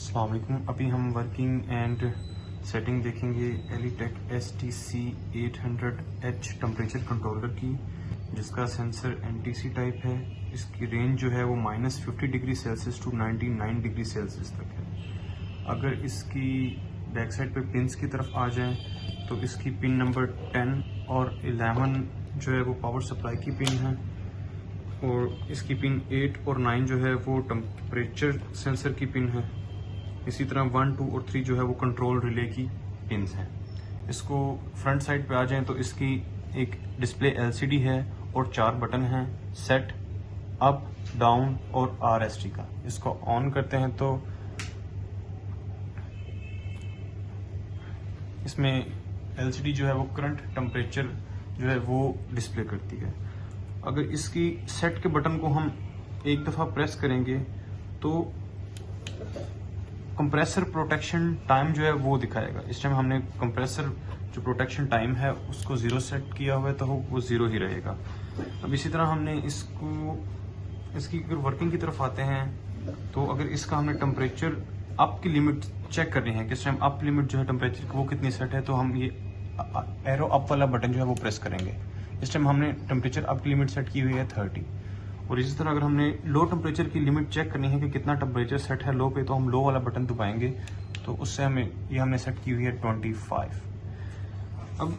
अस्सलाम वालेकुम। अभी हम वर्किंग एंड सेटिंग देखेंगे एलिटेक STC 800H टेम्परेचर कंट्रोलर की, जिसका सेंसर NTC टाइप है। इसकी रेंज जो है वो -50 degree Celsius to 99 degree Celsius तक है। अगर इसकी बैक साइड पे पिन्स की तरफ आ जाएं तो इसकी पिन नंबर 10 और 11 जो है वो पावर सप्लाई की पिन है, और इसकी पिन 8 और 9 जो है वो टेम्परेचर सेंसर की पिन है। इसी तरह 1, 2 और 3 जो है वो कंट्रोल रिले की पिन्स हैं। इसको फ्रंट साइड पे आ जाएं तो इसकी एक डिस्प्ले LCD है और 4 बटन हैं, सेट, अप, डाउन और RST का। इसको ऑन करते हैं तो इसमें LCD जो है वो करंट टेम्परेचर जो है वो डिस्प्ले करती है। अगर इसकी सेट के बटन को हम एक दफ़ा प्रेस करेंगे तो कंप्रेसर प्रोटेक्शन टाइम जो है वो दिखाएगा। इस टाइम हमने कंप्रेसर जो प्रोटेक्शन टाइम है उसको 0 सेट किया हुआ है, तो वो 0 ही रहेगा। अब इसी तरह हमने इसकी अगर वर्किंग की तरफ आते हैं तो अगर इसका हमने टेम्परेचर अप की लिमिट चेक करनी है कि इस टाइम अप लिमिट जो है टेम्परेचर की वो कितनी सेट है, तो हम ये एरो अप वाला बटन जो है वो प्रेस करेंगे। इस टाइम हमने टेम्परेचर अप की लिमिट सेट की हुई है 30। और इसी तरह अगर हमने लो टेम्परेचर की लिमिट चेक करनी है कि कितना टेम्परेचर सेट है लो पे, तो हम लो वाला बटन दबाएंगे तो उससे हमने सेट की हुई है 25। अब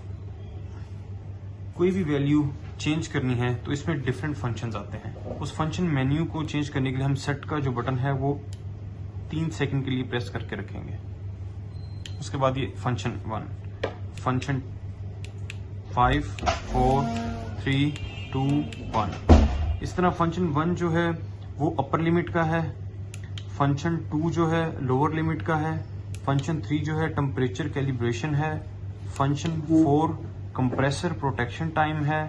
कोई भी वैल्यू चेंज करनी है तो इसमें डिफरेंट फंक्शंस आते हैं। उस फंक्शन मेन्यू को चेंज करने के लिए हम सेट का जो बटन है वो 3 सेकंड के लिए प्रेस करके रखेंगे। उसके बाद ये फंक्शन 1, फंक्शन 5, 4, 3, 2, 1। इस तरह फंक्शन 1 जो है वो अपर लिमिट का है, फंक्शन 2 जो है लोअर लिमिट का है, फंक्शन 3 जो है टेम्परेचर कैलिब्रेशन है, फंक्शन 4 कंप्रेसर प्रोटेक्शन टाइम है,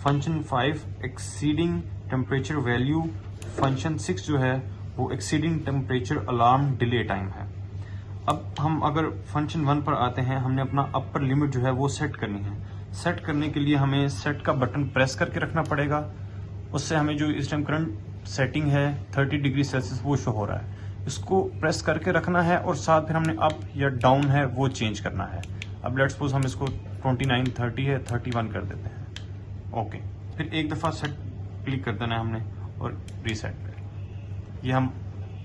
function 5 exceeding temperature value, function 6 जो है वो exceeding temperature alarm delay time है। अब हम अगर फंक्शन 1 पर आते हैं, हमने अपना अपर लिमिट जो है वो सेट करनी है। सेट करने के लिए हमें सेट का बटन प्रेस करके रखना पड़ेगा। उससे हमें जो इस टाइम करंट सेटिंग है 30 डिग्री सेल्सियस वो शो हो रहा है। इसको प्रेस करके रखना है और साथ फिर हमने अप या डाउन है वो चेंज करना है। अब लेट्स सपोज हम इसको 29, 30 है 31 कर देते हैं। ओके, फिर एक दफ़ा सेट क्लिक कर देना है हमने और रीसेट पे। ये हम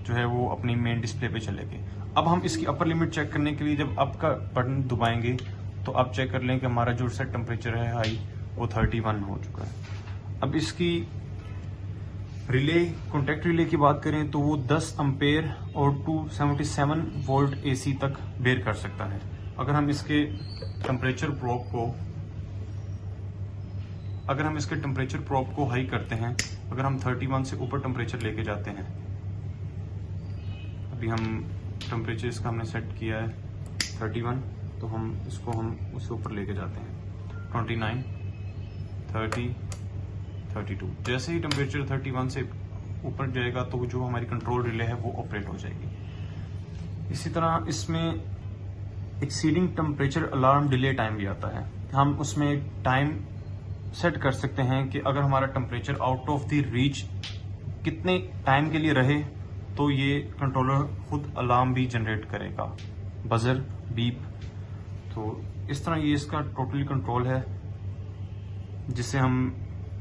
जो है वो अपनी मेन डिस्प्ले पे चले गए। अब हम इसकी अपर लिमिट चेक करने के लिए जब अप का बटन दबाएंगे तो आप चेक कर लें कि हमारा जो सेट टेम्परेचर है हाई वो 31 हो चुका है। अब इसकी रिले, कॉन्टैक्ट रिले की बात करें तो वो 10 एम्पेयर और 277 वोल्ट AC तक बेयर कर सकता है। अगर हम इसके टेम्परेचर प्रोब को हाई करते हैं, अगर हम 31 से ऊपर टेम्परेचर लेके जाते हैं, अभी हम टेम्परेचर इसका हमने सेट किया है 31, तो हम उससे ऊपर लेके जाते हैं 29, 30, 32। जैसे ही टेम्परेचर 31 से ऊपर जाएगा तो जो हमारी कंट्रोल रिले है वो ऑपरेट हो जाएगी। इसी तरह इसमें exceeding temperature alarm delay time भी आता है। हम उसमें टाइम सेट कर सकते हैं कि अगर हमारा temperature out of the reach कितने टाइम के लिए रहे तो ये कंट्रोलर खुद अलार्म भी जनरेट करेगा, बजर, बीप। तो इस तरह ये इसका टोटली कंट्रोल है, जिससे हम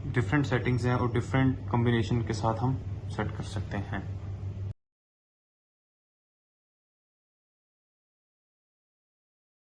डिफरेंट सेटिंग्स हैं और डिफरेंट कॉम्बिनेशन के साथ हम सेट कर सकते हैं।